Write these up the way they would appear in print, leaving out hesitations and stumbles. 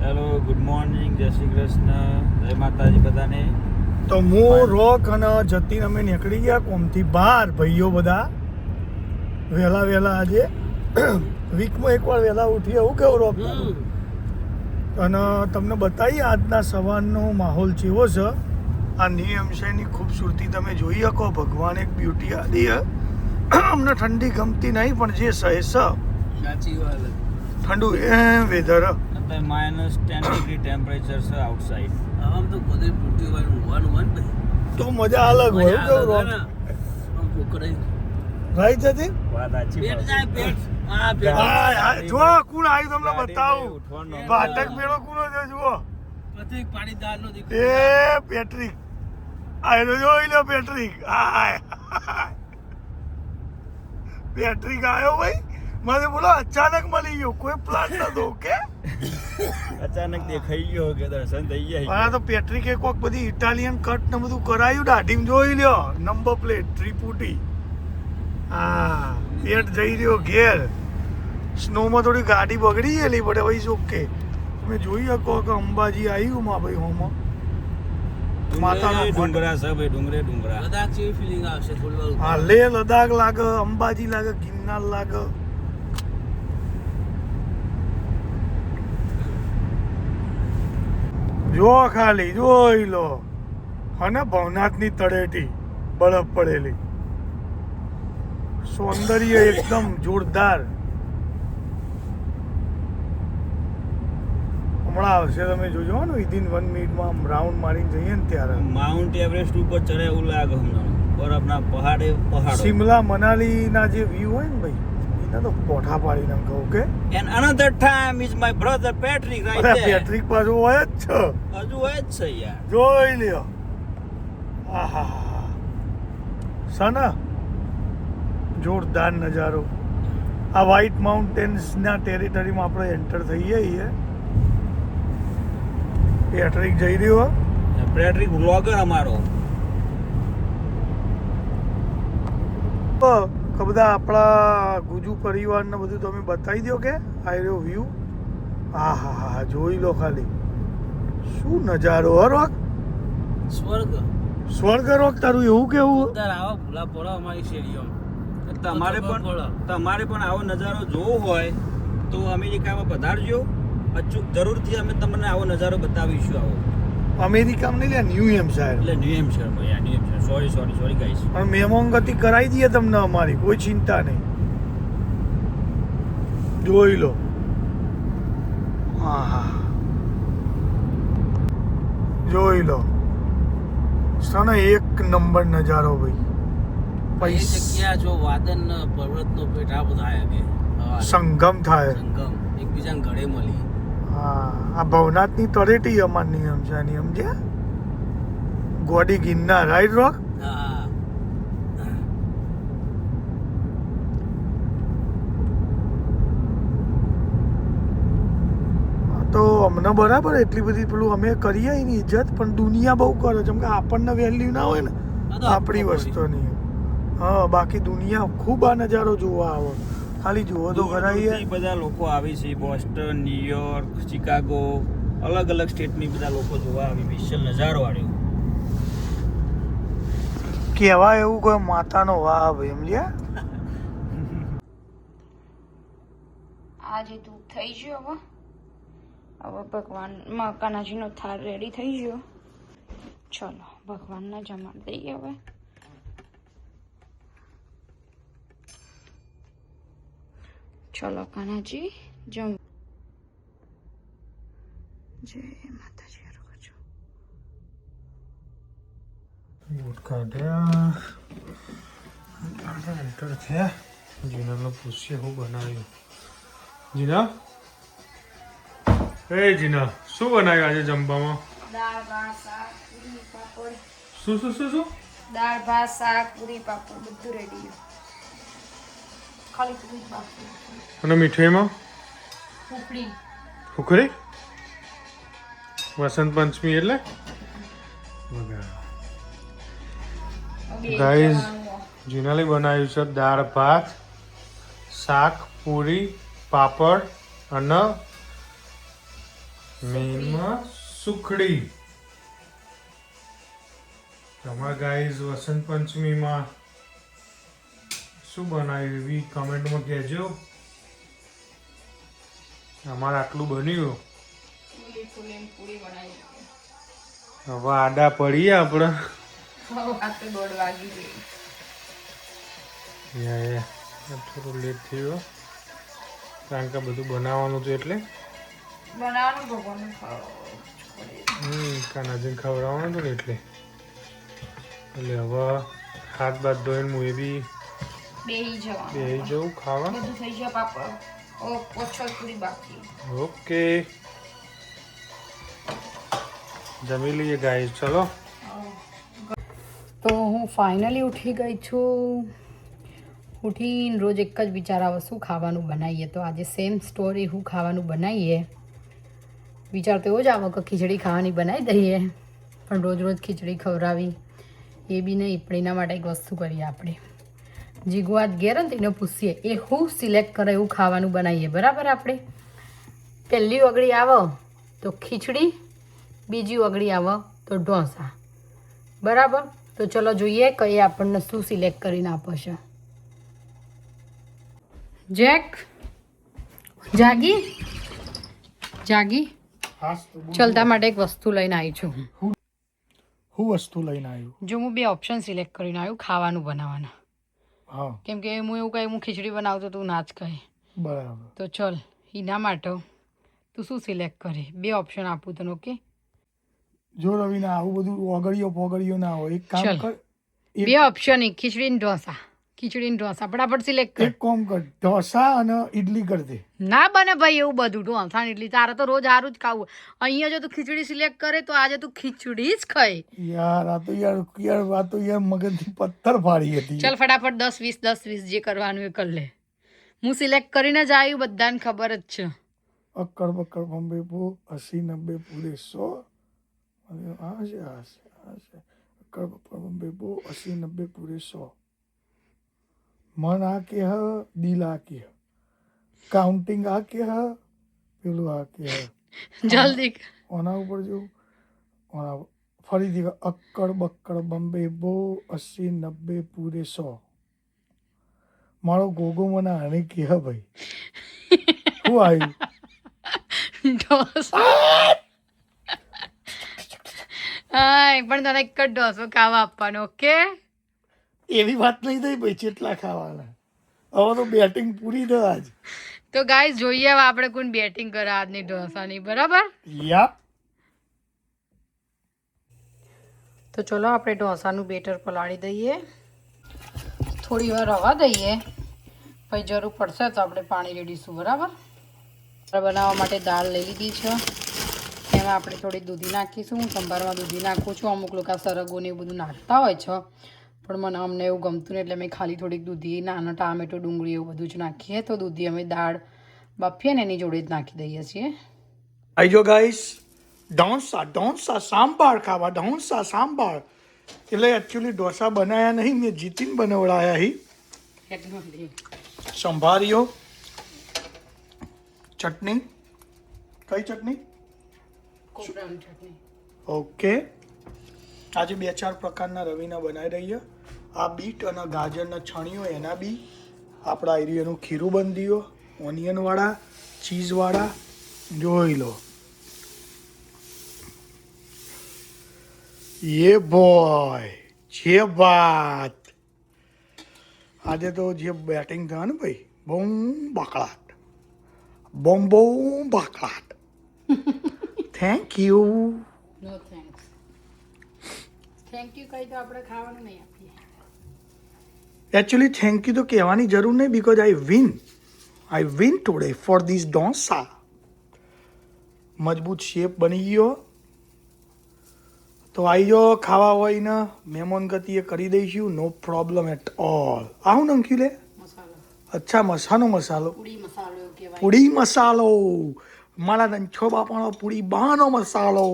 Hello, good morning, જય શ્રી કૃષ્ણ, જય માતાજી બધાને. તો હું રોક અને જતીન અમે નીકળી ગયા કોમથી બહાર ભાઈઓ બધા વહેલા આજે વીકમાં એકવાર વહેલા ઉઠીએ એવું કેવું રોક અને તમને બતાવીએ આજના સવારનો માહોલ કેવો છે. આ નિયમશયની ખૂબસૂરતી તમે જોઈ શકો. ભગવાન એક બ્યુટી આદી અમને ઠંડી ગમતી નહીં પણ જે સહે સાચી વાત. ઠંડુ એ વેધર અત્યારે -10 ડિગ્રી ટેમ્પરેચર છે આઉટસાઇડ. આમ તો બધે પૂરતી હોય ઊંઘવાનું હોય ને તો મજા અલગ હોય કેવું રોક આમ કોકરાઈ રાઈટ જતી વાત સાચી. પેટ જાય પેટ આ પેટ જો કોણ આવ્યું તમને બતાવું. ભાટક મેળો કોનો છે જુઓ. પ્રતિક પાણીદાર નો દીકરો એ પેટ્રિક આયરો જોઈ લો પેટ્રિક. પેટ્રિક આવ્યો ભાઈ. મને બોલો અચાનક મળી ગયો, કોઈ પ્લાન નતો કે અચાનક દેખાઈ ગયો કે દર્શન થઈ ગયા. હા તો પેટ્રિકે કોક બધી ઇટાલિયન કટ ને બધું કરાયું. દાઢીમાં જોઈ લ્યો નંબર પ્લેટ ત્રિપુટી. હા પેટ જઈ રહ્યો ઘેર. સ્નોમાં થોડી ગાડી બગડી ગયેલી પડે ભાઈ ઓકે. તમે જોઈ શકો કે અંબાજી આવ્યું માં ભાઈ હોમાં માતાનો ડુંગરા છે ભાઈ, ડુંગરા. લદાખ જેવી ફિલિંગ આવશે થોડી વાર હા લેહ લદાખ લાગે, અંબાજી લાગે, ગિરનાર લાગે. જો ખાલી જોઈ લો. અને ભવનાથની તળેટી બરફ પડેલી, સૌંદર્ય એકદમ જોરદાર. હમણાં આવશે તમે જોજો ને વિધિન 1 મિનિટમાં રાઉન્ડ મારીને જઈએ ને ત્યારે. માઉન્ટ એવરેસ્ટ ઉપર ચડે એવું લાગે હમણાં. બરફના પહાડો. શિમલા મનાલીના જે વ્યૂ હોય ને ભાઈ એના તો પોઠા પાડી નાખો. Okay And another time is my brother Patrick right there. Patrick પાછું હોય જ છે. હજુ હોય જ છે યાર. જોઈ લ્યો. આહા સના જોરદાર નજારો. આ વ્હાઇટ માઉન્ટેન્સના ટેરિટરીમાં આપણે એન્ટર થઈએ છીએ. પેટ્રિક જઈ રહ્યો. પેટ્રિક વ્લોગર અમારો. બધા આપણા ગુજુ પરિવારને બધું તમે બતાવી દો કે આ રહ્યો વ્યૂ. હા હા હા જોઈ લો ખાલી શું નજારો. રોક સ્વર્ગ સ્વર્ગ રોક તારું એવું કેવું. અંદર આવા ભૂલા પડો અમારી શેરીઓમાં. તમારે પણ આવો નજારો જોવો હોય તો અમેરિકામાં પધારજો. અચૂક જરૂરથી અમે તમને આવો નજારો બતાવીશું. આવો અમેરિકામાં નહીં લ્યા, ન્યૂ હેમ્પશાયર. એટલે New Hampshire New Hampshire. Sorry guys. અને મહેમાન ગતિ કરાવી દઈએ તમને અમારી, કોઈ ચિંતા નહીં. જોઈ લો. હા જોઈ લો સને એક નંબર નજારો ભાઈ. એ જગ્યા જો વાદન પર્વત નો પેટ આ બધા આયા કે સંગમ થાય. સંગમ એકબીજાને ગળે મળી. હા આ ભવનાથની તળેટી અમાર નિયમ છે. નિયમ છે ગોડી ગિરનાર. રાઈટ રોક. હા તો અમને બરાબર એટલી બધી પેલું અમે કરીએ એની ઇજ્જત, પણ દુનિયા બહુ કરે છે. કેમ કે આપણને વેલ્યુ ના હોય ને આપણી વસ્તુની. હા બાકી દુનિયા ખૂબ આ નજારો જોવા આવે. ખાલી જુઓ તો કરાઈએ. બધા લોકો આવે છે. બોસ્ટન, ન્યુયોર્ક, ચિકાગો, અલગ અલગ સ્ટેટની બધા લોકો જોવા આવી. વિશાલ નજારો આવ્યો. કહેવાય એવું કોઈ માતાનો વાહ ભાઈ સમજ્યા. આજે તું થઈ ગયો. હવે ભગવાન કાનાજીનો થાળ રેડી થઈ ગયો. ચલો ભગવાનને જમાડ દઈએ હવે. ચલો કાનાજી જમ. જય માતાજી. બૂટ કાઢ્યા, એન્ટર થયા. જીનાને પૂછીએ શું બનાવ્યું. જીના જીના શું બનાવ્યું આજે જમવામાં? દાળ ભાત શાક પૂરી પાપડ. શું? દાળ ભાત શાક પૂરી પાપડ બધું રેડી. ખાલી પૂરી પાપડ અને મીઠાઈમાં ઉપડી ઉખરી. વસંત પંચમી એટલે ગાઈઝ જીનાલી બનાવ્યું છે દાળ ભાત શાક પૂરી પાપડ અને મેનમાં સુખડી. તમારા ગાઈઝ વસંત પંચમીમાં શું બનાવ્યું એવી કમેન્ટમાં કહેજો. અમારે આટલું બન્યું. પૂરી બનાવી હવે આડા પડીએ આપણે. રાત્રે 1:30 વાગી ગઈ. થોડું લેટ થયું કારણ કે બધું બનાવવાનું હતું એટલે. બનાવવાનું ભગવાનનું ખાવાનું કાનાજીને ખવડાવવાનું હતું ને એટલે હવે હાથ બાદ ધોઈને હું એ બી બેહી જવું ખાવા. બધું થઈ જાય પાપડ ઓછો પૂરી બાકી. ઓકે જમી લઈએ ગાઈસ. ચલો તો હું ફાઇનલી ઉઠી ગઈ છું. ઉઠીને રોજ એક જ વિચાર આવે શું ખાવાનું બનાવીએ. તો આજે સેમ સ્ટોરી હું ખાવાનું બનાવીએ. વિચાર તો એવો જ આવે કે ખીચડી ખાવાની બનાવી દઈએ, પણ રોજ રોજ ખીચડી ખવડાવી એ બી નહીં. પણ એના માટે એક વસ્તુ કરીએ આપણે. જીગુ આજ ઘેર ને એને પૂછીએ એ હું સિલેક્ટ કરે એવું ખાવાનું બનાવીએ. બરાબર? આપણે પહેલી વગડી આવે તો ખીચડી, બીજી વગડી આવે તો ઢોસા. બરાબર? તો ચલો જોઈએ કઈ આપણને શું સિલેક્ટ કરીને આપે છે. જેક જાગી ચલતા માટે એક વસ્તુ લઈને આવી છું. હું વસ્તુ લઈને આવ્યું? જો હું 2 ઓપ્શન સિલેક્ટ કરીને આવ્યું ખાવાનું બનાવવાના. હા કેમ કે હું એવું કહી હું ખીચડી બનાવતો તું ના જ કહે. બરાબર. તો ચલ એના માટે તું શું સિલેક્ટ કરે? 2 ઓપ્શન આપું તને. ઓકે જો રવિના આવું બધું ઓગળીઓ ના હોય એક કામ કર. 2 ઓપ્શન ખીચડી ને ઢોસા. ખીચડી ને ઢોસા ફટાફટ સિલેક્ટ કર. એક કામ કર, ઢોસા અને ઈડલી કરી દે. ના બને ભાઈ એવું બધું. ઢોસા ને ઇડલી તારે તો રોજ સારું જ ખાવું. અહીંયા જો તું ખીચડી સિલેક્ટ કરે તો આજે તું ખીચડી જ ખાય. યાર આ તો યાર મગજથી પથ્થર ફાડી હતી. ચલ ફટાફટ 10 20 જે કરવાનું એ કર લે. હું સિલેક્ટ કરીને જ આવ્યું, બધાને ખબર જ છે. અક્કડ બક્કડ બોમ્બે બો 80 90 પૂરે 100. આ છે અક્કડ બક્કડ બોમ્બે બો 80 90 પૂરે 100. મન આ કે હ, દિલ આ કે હ, કાઉન્ટિંગ આ કે હ, પેલું આ કે હ. જલ્દી ઓના ઉપર જો ફરીથી અક્કડ બક્કડ બોમ્બે બો 80 90 પૂરે 100. મારો ગોગો મને આને કે હ ભાઈ. શું આવ્યું? પણ તને એક જ ઢોસો ખાવા આપવાનો. ઓકે એવી વાત નહીં થઈ ભાઈ, કેટલા ખાવાના. હવે તો બેટિંગ પૂરી થઈ આજ. તો ગાઈસ જોઈએ હવે આપણે કોણ બેટિંગ કરે આજની ઢોસાની. બરાબર? યા તો ચલો આપણે ઢોસાનું બેટર પલાળી દઈએ, થોડી વાર રવા દઈએ, પછી જરૂર પડશે તો આપણે પાણી રેડીશું. બરાબર? બનાવવા માટે દાળ લઈ લીધી છે. એમાં આપણે થોડી દૂધી નાખીશું. હું સંભારમાં દૂધી નાખું છું. અમુક લોકો સરગવો ને એવું બધું નાખતા હોય છે, પણ મને અમને એવું ગમતું નહીં એટલે મેં ખાલી થોડીક દૂધી, નાના ટામેટો, ડુંગળી એવું બધું જ નાખીએ. તો દૂધી અમે દાળ બાફીએ ને એની જોડે જ નાખી દઈએ છીએ. આઈજો ગાઈસ, ઢોસા સાંભાર ખાવા. ઢોસા સાંભાર એટલે એકચ્યુઅલી ઢોસા બનાવ્યા નહીં, મેં જીતીને બનાવડાયા હી. સંભારીઓ ચટણી. કઈ ચટણી? કોપરાની ચટણી. ઓકે. આજે 2-4 પ્રકારના રવિના બનાવી રહીએ. આ બીટ અને ગાજરના છણીઓ એના બી, આપણા એરિયાનું ખીરું બંધીઓ, ઓનિયનવાળા, ચીઝવાળા. જોઈ લો. ये बोय જે વાત. આજે તો જે બેટિંગ થયા ને ભાઈ, બહુ બાકડાટ, બહુ બાકડાટ. Thank you. No thanks. Thank you કહી તો આપણે ખાવાનું નહીં આપીએ. એકચ્યુઅલી થેન્ક યુ તો કહેવાની જરૂર નહીં, because I win today for this dosa. મજબૂત શેપ બની ગયો. તો આવી જો ખાવા હોય ને મહેમાન ગતિએ કરી દઈશું, નો પ્રોબ્લેમ એટ ઓલ. આવું નાખ્યું લે? મસાલો. અચ્છા, મસાલો. પૂડી મસાલો એવું કહેવાય. પૂડી મસાલો. મારા રંછો બાપાનો પૂડી બાનો મસાલો.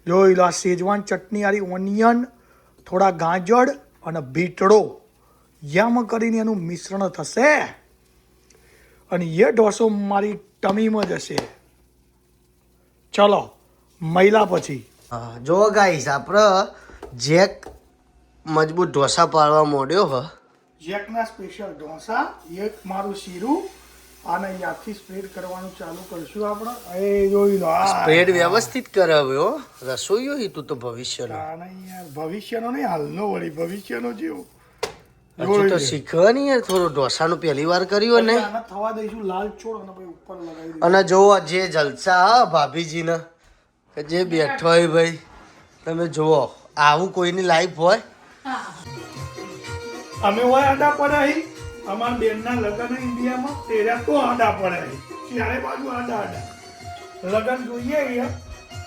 જોઈ લો, આ શેજવાન ચટણી વાળી ઓનિયન, થોડા ગાજર અને બીટડો યામ કરીને એનું મિશ્રણ થશે. અને એ ઢોસો મારી ટમીમાં જ હશે. ચલો મહિલા પછી હા જો ગાઈસ આપણે જેક મજબૂત ઢોસા પાડવા માંડ્યો હ. જેકના સ્પેશિયલ ઢોસા, એક મારું શીરું અને અહીંયાથી સ્પ્રેડ કરવાનું ચાલુ કરશું આપણે. એ જોઈ લો આ સ્પ્રેડ વ્યવસ્થિત કરાવ્યો રસોઈયો ઈ તું તો ભવિષ્યનો આને યાર ભવિષ્યનો નહીં, હાલનો વળી ભવિષ્યનો જેવો. હજુ તો શીખવા નહીં યાર થોડું ઢોસાનું પહેલી વાર કર્યું ને. આને થવા દઈશું લાલ છોડ અને પછી ઉપર લગાવી દઈશું. અને જોવો જે જલસા હા ભાભીજીના કે જે બેઠો હોય ભાઈ તમે જુઓ આવું કોઈની લાઈફ હોય. અમે હોય આડા પડ્યા હી અમારા બેનના લગ્ન ઇન્ડિયામાં તેરા તો આડા પડ્યા હી ચારે બાજુ આડા લગ્ન જોઈએ અહીંયા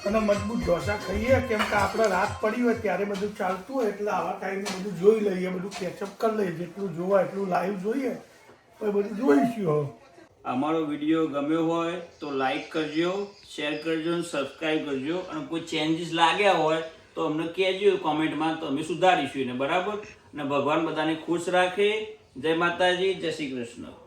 અને મજબૂત ઢોસા ખાઈએ કેમ કે આપણે રાત પડી હોય ત્યારે બધું ચાલતું હોય એટલે આવા ટાઈમે બધું જોઈ લઈએ, બધું કેચઅપ કરી લઈએ, જેટલું જોવા એટલું લાઈવ જોઈએ તો બધું જોઈશું. હવે અમારો વિડીયો ગમ્યો હોય તો લાઈક કરજો, શેર કરજો અને સબસ્ક્રાઈબ કરજો. અને કોઈ ચેન્જીસ લાગ્યા હોય તો અમને કહેજો કોમેન્ટમાં, તો અમે સુધારીશું એને. બરાબર. અને ભગવાન બધાને ખુશ રાખે. જય માતાજી, જય શ્રી કૃષ્ણ.